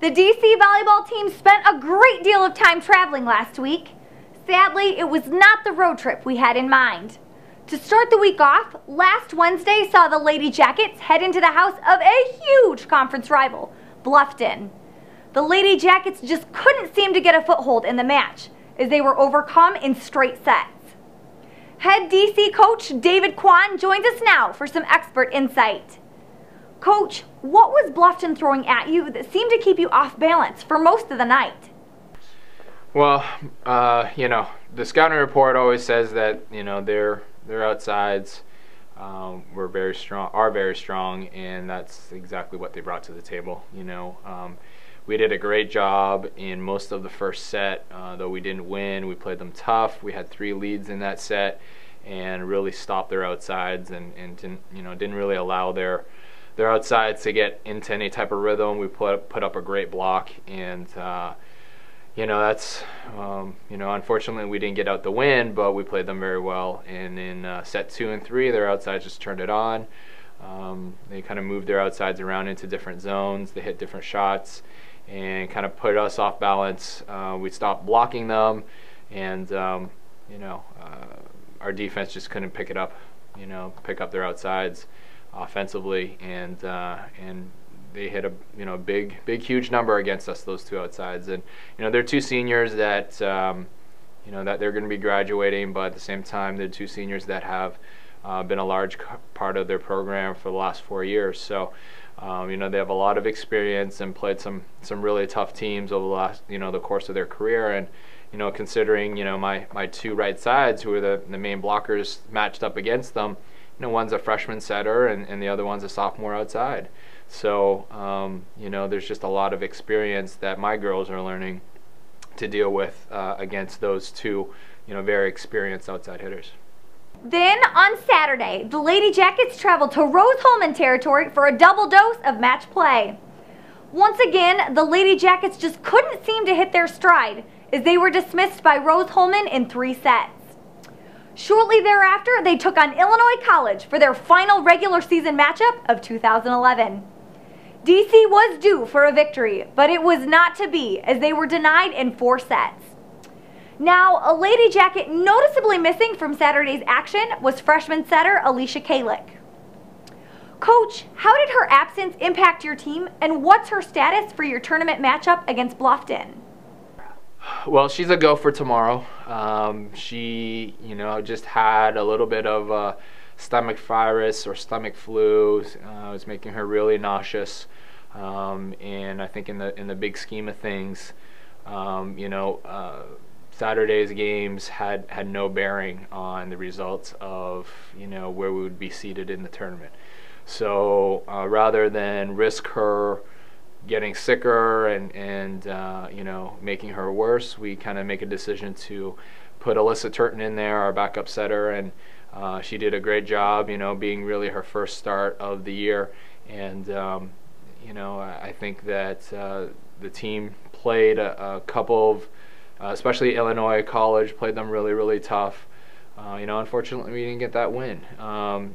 The DC volleyball team spent a great deal of time traveling last week. Sadly, it was not the road trip we had in mind. To start the week off, last Wednesday saw the Lady Jackets head into the house of a huge conference rival, Bluffton. The Lady Jackets just couldn't seem to get a foothold in the match, as they were overcome in straight sets. Head DC coach David Kwan joins us now for some expert insight. Coach, what was Bluffton throwing at you that seemed to keep you off balance for most of the night? Well, the scouting report always says that, their outsides are very strong, and that's exactly what they brought to the table. We did a great job in most of the first set, though we didn't win. We played them tough. We had 3 leads in that set, and really stopped their outsides, and didn't really allow their outsides to get into any type of rhythm. We put up a great block, and that's unfortunately we didn't get out the win, but we played them very well. And in set 2 and 3, their outsides just turned it on. They kind of moved their outsides around into different zones. They hit different shots and kind of put us off balance. We stopped blocking them, and our defense just couldn't pick it up, pick up their outsides offensively, and they hit a big huge number against us, those 2 outsides. And they're 2 seniors that that they're going to be graduating, but at the same time they're 2 seniors that have been a large part of their program for the last 4 years. So they have a lot of experience and played some really tough teams over the last the course of their career. And considering my 2 right sides, who are the main blockers matched up against them, one's a freshman setter and the other one's a sophomore outside. So there's just a lot of experience that my girls are learning to deal with against those 2 very experienced outside hitters. Then on Saturday, the Lady Jackets traveled to Rose-Hulman territory for a double dose of match play. Once again, the Lady Jackets just couldn't seem to hit their stride, as they were dismissed by Rose-Hulman in 3 sets. Shortly thereafter, they took on Illinois College for their final regular season matchup of 2011. DC was due for a victory, but it was not to be, as they were denied in 4 sets. Now, a Lady Jacket noticeably missing from Saturday's action was freshman setter Alicia Kalick. Coach, how did her absence impact your team, and what's her status for your tournament matchup against Bluffton? Well, she's a go for tomorrow. She, just had a little bit of stomach virus or stomach flu. It was making her really nauseous. And I think in the big scheme of things, Saturday's games had no bearing on the results of where we would be seated in the tournament. So rather than risk her getting sicker and making her worse, we kind of make a decision to put Alyssa Turton in there, our backup setter, and she did a great job, being really her first start of the year. And I think that the team played a couple of, especially Illinois College, played them really tough. Unfortunately, we didn't get that win.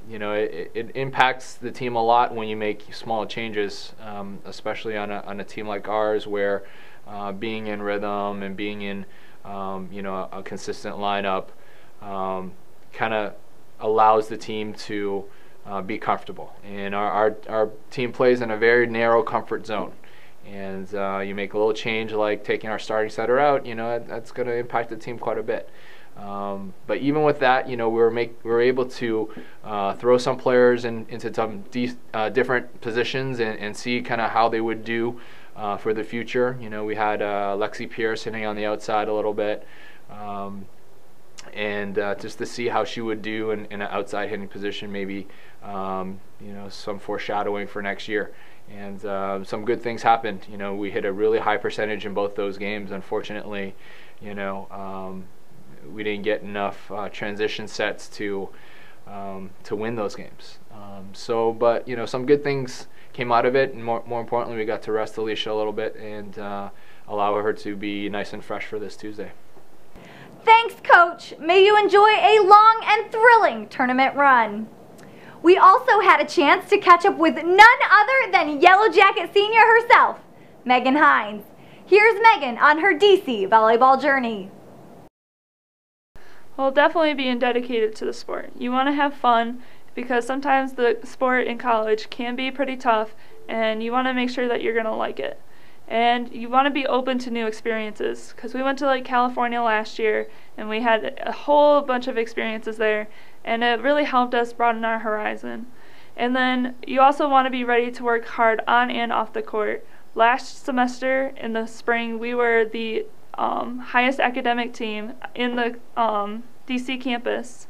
It impacts the team a lot when you make small changes, especially on a team like ours, where being in rhythm and being in a consistent lineup kind of allows the team to be comfortable. And our team plays in a very narrow comfort zone. And you make a little change like taking our starting setter out, that's going to impact the team quite a bit. But even with that, we were able to throw some players into some different positions and see kind of how they would do for the future. We had Lexi Pierce hitting on the outside a little bit, and just to see how she would do in an outside hitting position, maybe some foreshadowing for next year. And some good things happened. We hit a really high percentage in both those games. Unfortunately, we didn't get enough transition sets to win those games. But some good things came out of it, and more importantly, we got to rest Alicia a little bit and allow her to be nice and fresh for this Tuesday. Thanks, Coach. May you enjoy a long and thrilling tournament run. We also had a chance to catch up with none other than Yellow Jacket Senior herself, Megan Hines. Here's Megan on her DC volleyball journey. Well, definitely being dedicated to the sport. You want to have fun because sometimes the sport in college can be pretty tough, and you want to make sure that you're going to like it. And you want to be open to new experiences, because we went to like California last year and we had a whole bunch of experiences there, and it really helped us broaden our horizon. And then you also want to be ready to work hard on and off the court. Last semester in the spring, we were the highest academic team in the DC campus.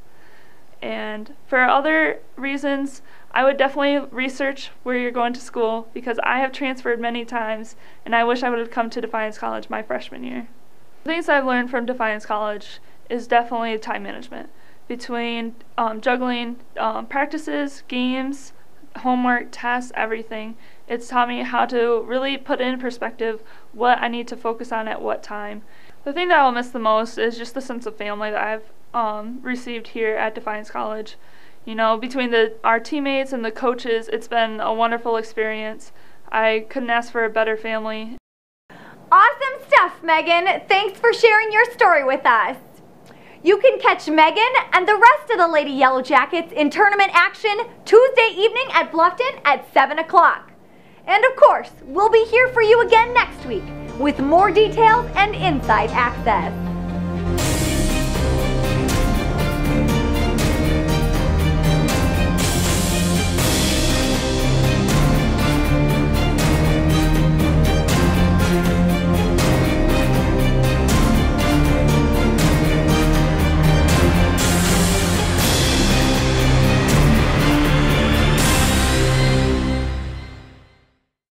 And for other reasons, I would definitely research where you're going to school, because I have transferred many times and I wish I would have come to Defiance College my freshman year. The things I've learned from Defiance College is definitely time management. Between juggling practices, games, homework, tests, everything, it's taught me how to really put in perspective what I need to focus on at what time. The thing that I'll miss the most is just the sense of family that I've received here at Defiance College. You know, between our teammates and the coaches, it's been a wonderful experience. I couldn't ask for a better family. Awesome stuff, Megan. Thanks for sharing your story with us. You can catch Megan and the rest of the Lady Yellow Jackets in tournament action Tuesday evening at Bluffton at 7 o'clock. And of course, we'll be here for you again next week with more details and inside access.